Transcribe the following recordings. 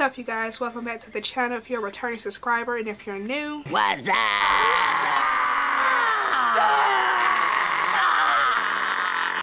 What's up, you guys? Welcome back to the channel if you're a returning subscriber, and if you're new, what's up?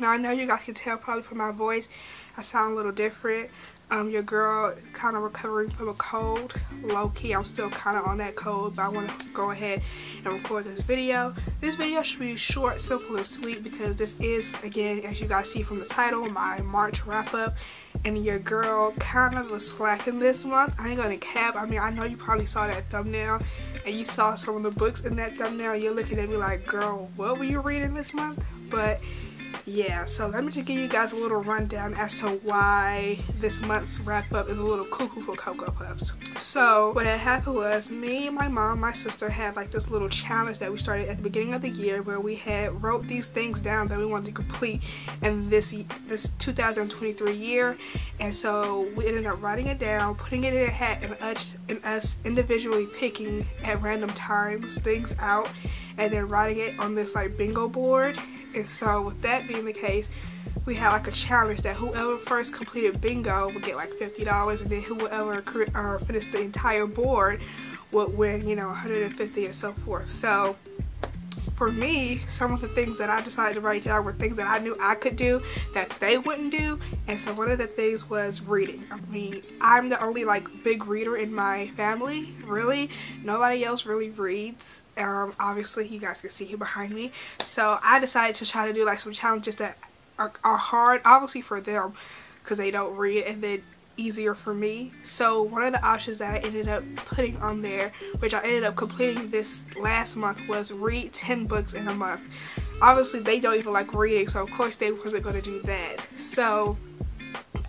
Now I know you guys can tell probably from my voice I sound a little different. Your girl kind of recovering from a cold. Low-key, I'm still kind of on that cold, but I want to go ahead and record this video. This video should be short, simple, and sweet because this is, again, as you guys see from the title, my March wrap-up. And your girl kind of was slacking this month. I ain't gonna cap. I mean, I know you probably saw that thumbnail and you saw some of the books in that thumbnail. You're looking at me like, girl, what were you reading this month? But yeah, so let me just give you guys a little rundown as to why this month's wrap up is a little cuckoo for Cocoa Puffs. So what had happened was me, my mom, my sister had like this little challenge that we started at the beginning of the year where we had wrote these things down that we wanted to complete in this 2023 year. And so we ended up writing it down, putting it in a hat, and us individually picking at random times things out and then writing it on this like bingo board. And so with that being the case, we had like a challenge that whoever first completed bingo would get like $50, and then whoever finished the entire board would win, you know, $150 and so forth. So for me, some of the things that I decided to write down were things that I knew I could do that they wouldn't do. And so one of the things was reading. I mean, I'm the only like big reader in my family, really. Nobody else really reads. Obviously you guys can see here behind me. So I decided to try to do like some challenges that are hard, obviously for them because they don't read, and then easier for me. So one of the options that I ended up putting on there, which I ended up completing this last month, was read 10 books in a month. Obviously they don't even like reading, so of course they wasn't going to do that. So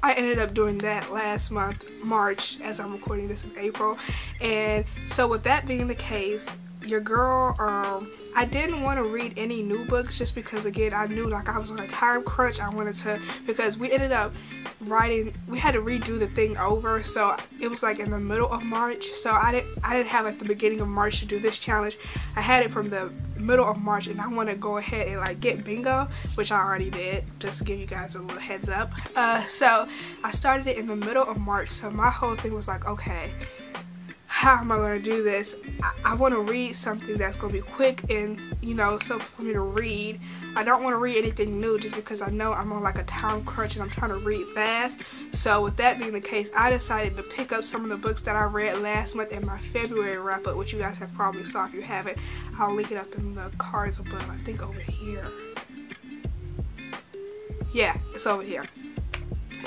I ended up doing that last month, March, as I'm recording this in April. And so with that being the case, your girl, I didn't want to read any new books just because, again, I knew like I was on a time crunch. I wanted to, because we ended up writing, we had to redo the thing over, so it was like in the middle of March. So I didn't have like the beginning of March to do this challenge. I had it from the middle of March, and I want to go ahead and like get bingo, which I already did, just to give you guys a little heads up. So I started it in the middle of March, so my whole thing was like, okay, how am I going to do this? I want to read something that's going to be quick and, you know, so for me to read. I don't want to read anything new just because I know I'm on like a time crunch and I'm trying to read fast. So with that being the case, I decided to pick up some of the books that I read last month in my February wrap up, which you guys have probably saw. If you haven't, I'll link it up in the cards above. I think over here. Yeah, it's over here.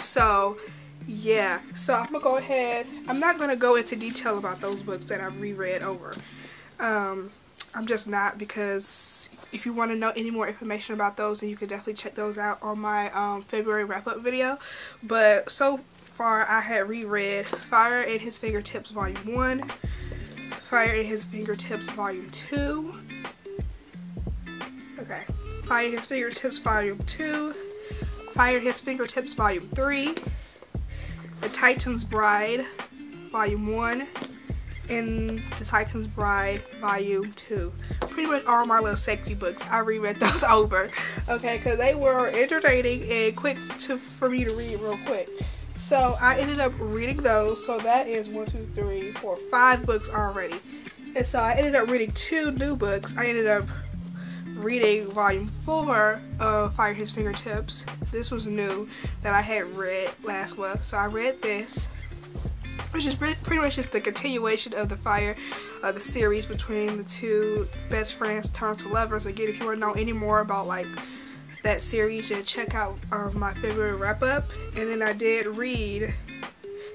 So yeah, so I'm gonna go ahead. I'm not gonna go into detail about those books that I reread over. I'm just not, because if you want to know any more information about those, then you can definitely check those out on my February wrap-up video. But so far I had reread Fire in His Fingertips Volume 1, Fire in His Fingertips Volume 2, okay, Fire in His Fingertips Volume 2, Fire in His Fingertips Volume 3, The Titan's Bride Volume 1, and The Titan's Bride Volume 2. Pretty much all my little sexy books, I reread those over, okay, because they were entertaining and quick for me to read real quick. So I ended up reading those. So that is 1, 2, 3, 4, 5 books already. And so I ended up reading 2 new books. I ended up reading Volume 4 of Fire in His Fingertips. This was new that I had read last month. So I read this, which is pretty much just the continuation of the series between the two best friends turned to lovers. Again, if you want to know any more about like that series, then check out my February wrap up. And then I did read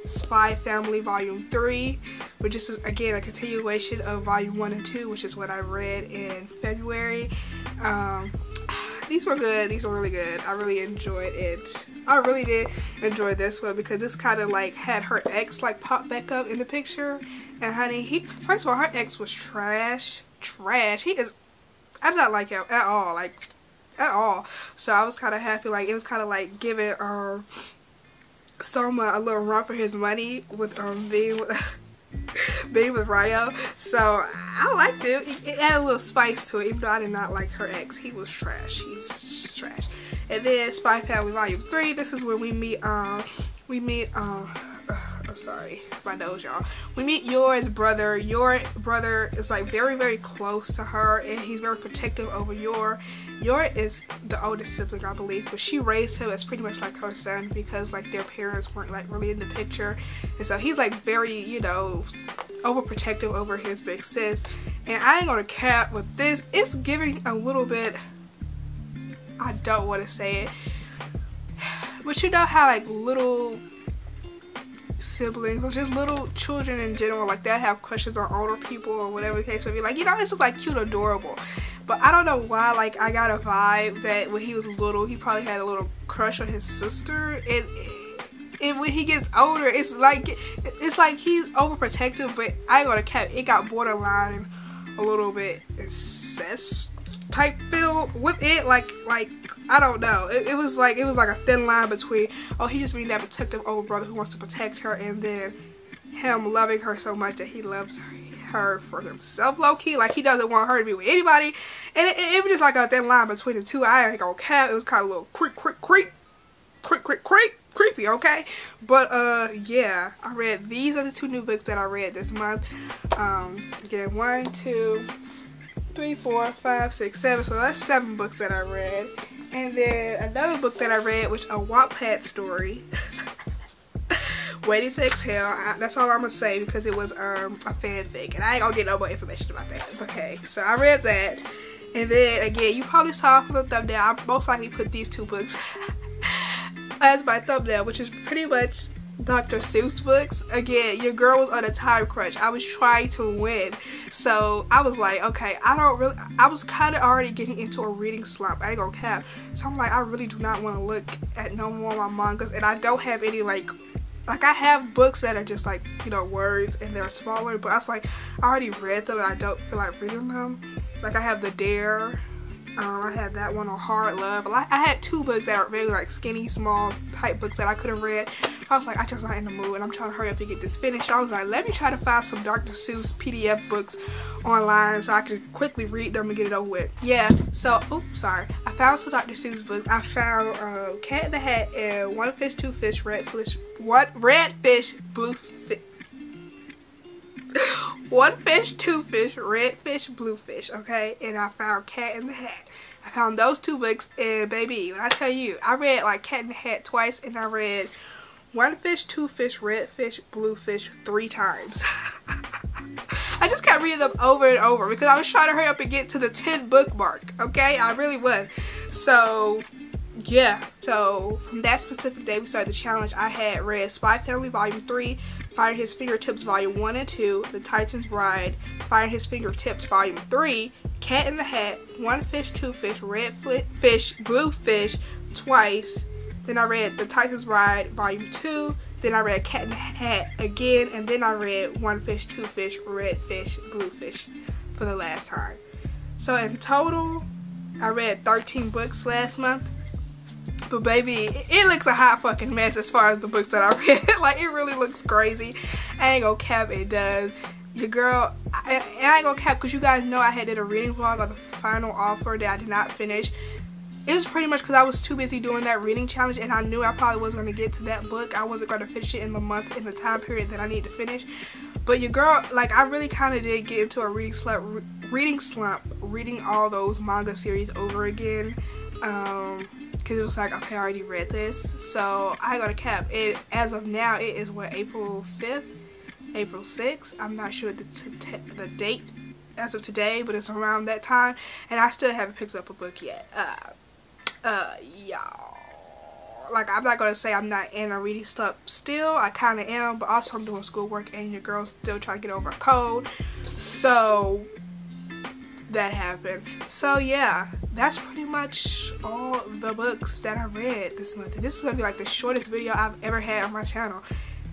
Spy Family Volume 3, which is again a continuation of Volume 1 and 2, which is what I read in February. These were good. These were really good. I really enjoyed it. I really did enjoy this one because this kind of like had her ex like pop back up in the picture. And honey, first of all, her ex was trash. He is, I did not like him at all, like at all. So I was kind of happy. Like it was kind of like giving Soma a little run for his money with being with Ryo. So I liked it. It added a little spice to it, even though I did not like her ex. He was trash. He's trash. And then Spy Family Volume 3. This is where we meet sorry, my nose, y'all. We meet Yor's brother. Your brother is like very, very close to her, and he's very protective over Yor. Yor is the oldest sibling, I believe, but she raised him as pretty much like her son because like their parents weren't like really in the picture, and so he's like very, you know, overprotective over his big sis. And I ain't gonna cap with this. It's giving a little bit. I don't want to say it, but you know how like little siblings or just little children in general, like they have crushes on older people or whatever the case may be. Like, you know, it's just like cute, adorable. But I don't know why, like I got a vibe that when he was little, he probably had a little crush on his sister. And when he gets older, it's like he's overprotective. But I ain't gonna cap, it got borderline a little bit incest type feel with it. Like I don't know. It was like a thin line between, oh, he just being that protective older brother who wants to protect her, and then him loving her so much that he loves her for himself, low key. Like he doesn't want her to be with anybody. And it was just like a thin line between the two. I ain't gonna cap. It was kind of a little creepy, okay? But yeah, I read, these are the 2 new books that I read this month. Again, 1, 2, 3, 4, 5, 6, 7. So that's 7 books that I read. And then another book that I read, which a Wattpad story. Waiting to Exhale. That's all I'm gonna say because it was a fanfic, and I ain't gonna get no more information about that. Okay, so I read that, and then again, you probably saw from the thumbnail, I most likely put these 2 books as my thumbnail, which is pretty much Dr. Seuss books. Again, your girl was on a time crunch. I was trying to win, so I was like, okay, I was kind of already getting into a reading slump. I ain't gonna cap. So I'm like, I really do not want to look at no more of my mangas, and I don't have any like I have books that are just like, you know, words and they're smaller, but I was like, I already read them and I don't feel like reading them. Like I have The Dare, I had that one on Hard Love. I had 2 books that are very like skinny, small type books that I could have read. I was like, I just not in the mood and I'm trying to hurry up and get this finished. I was like, let me try to find some Dr. Seuss PDF books online so I could quickly read them and get it over with. Yeah, so, oops, sorry. I found some Dr. Seuss books. I found Cat in the Hat and One Fish, Two Fish, Red Fish, Blue Fish. One Fish, Two Fish, Red Fish, Blue Fish, okay? And I found Cat in the Hat. I found those 2 books, and baby, when I tell you, I read like Cat in the Hat twice, and I read One Fish, Two Fish, Red Fish, Blue Fish 3 times. I just kept reading them over and over because I was trying to hurry up and get to the 10 book mark, okay? I really was. So, yeah. So, from that specific day we started the challenge, I had read Spy Family Volume 3, Fire His Fingertips Volume 1 and 2, The Titan's Bride, Fire His Fingertips Volume 3, Cat in the Hat, One Fish, Two Fish, Red Fish, Blue Fish twice. Then I read The Titan's Bride Volume 2. Then I read Cat in the Hat again. And then I read One Fish, Two Fish, Red Fish, Blue Fish for the last time. So in total, I read 13 books last month. But baby, it looks a hot fucking mess as far as the books that I read. Like, it really looks crazy. I ain't gonna cap, it does. Your girl, I ain't gonna cap because you guys know I did a reading vlog of the final offer that I did not finish. It was pretty much because I was too busy doing that reading challenge, and I knew I probably wasn't going to get to that book. I wasn't going to finish it in the month, in the time period that I need to finish. But your girl, like, I really kind of did get into a reading slump, reading all those manga series over again. Because it was like, okay, I already read this. So I got a cap. It, as of now, it is what, April 5th? April 6th? I'm not sure the date as of today, but it's around that time. And I still haven't picked up a book yet. Y'all, like, I'm not gonna say I'm not in a reading slump still. I kind of am, but also I'm doing schoolwork and your girl's still trying to get over a cold, so that happened. So yeah, that's pretty much all the books that I read this month, and this is gonna be like the shortest video I've ever had on my channel.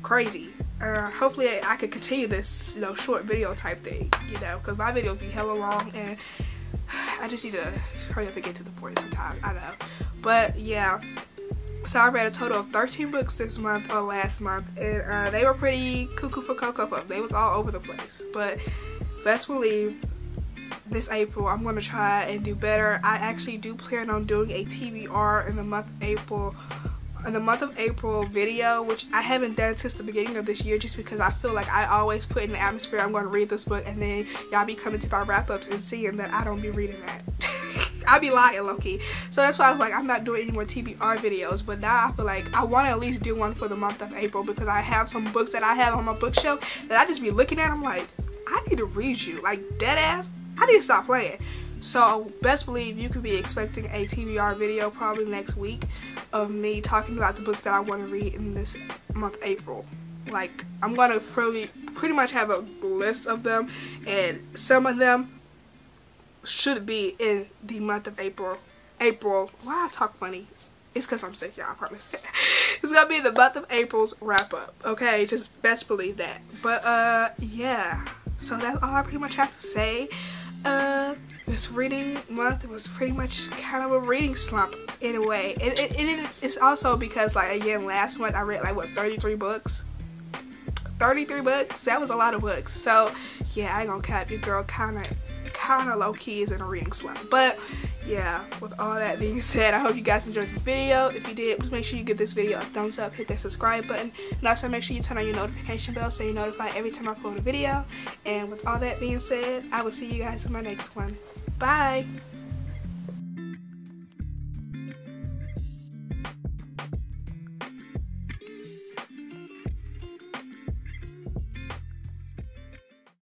Crazy. Hopefully I could continue this, you know, short video type thing, you know, because my videos be hella long and I just need to hurry up and get to the point sometimes. I know. But yeah, so I read a total of 13 books this month or last month, and they were pretty cuckoo for Cocoa Puffs. They was all over the place. But best believe this April I'm going to try and do better. I actually do plan on doing a TBR in the month of April. in the month of April video, which I haven't done since the beginning of this year, just because I feel like I always put in the atmosphere I'm going to read this book, and then y'all be coming to my wrap-ups and seeing that I don't be reading that. I be lying, low-key. So that's why I was like, I'm not doing any more TBR videos. But now I feel like I want to at least do one for the month of April, because I have some books that I have on my bookshelf that I just be looking at. I'm like, I need to read you, like dead ass. I need to stop playing. So best believe you could be expecting a TBR video probably next week of me talking about the books that I want to read in this month April. Like, I'm gonna pretty much have a list of them, and some of them should be in the month of April. Why I talk funny? It's because I'm sick, y'all, I promise. It's gonna be the month of April's wrap up, okay? Just best believe that. But yeah, so that's all I pretty much have to say. This reading month was pretty much kind of a reading slump in a way. It's also because, like, again, last month I read like what, 33 books. 33 books. That was a lot of books. So yeah, I ain't gonna cap, your girl kind of low-key is in a reading slump. But yeah, with all that being said, I hope you guys enjoyed this video. If you did, please make sure you give this video a thumbs up, hit that subscribe button, and also make sure you turn on your notification bell so you're notified every time I upload a video. And with all that being said, I will see you guys in my next one. Bye.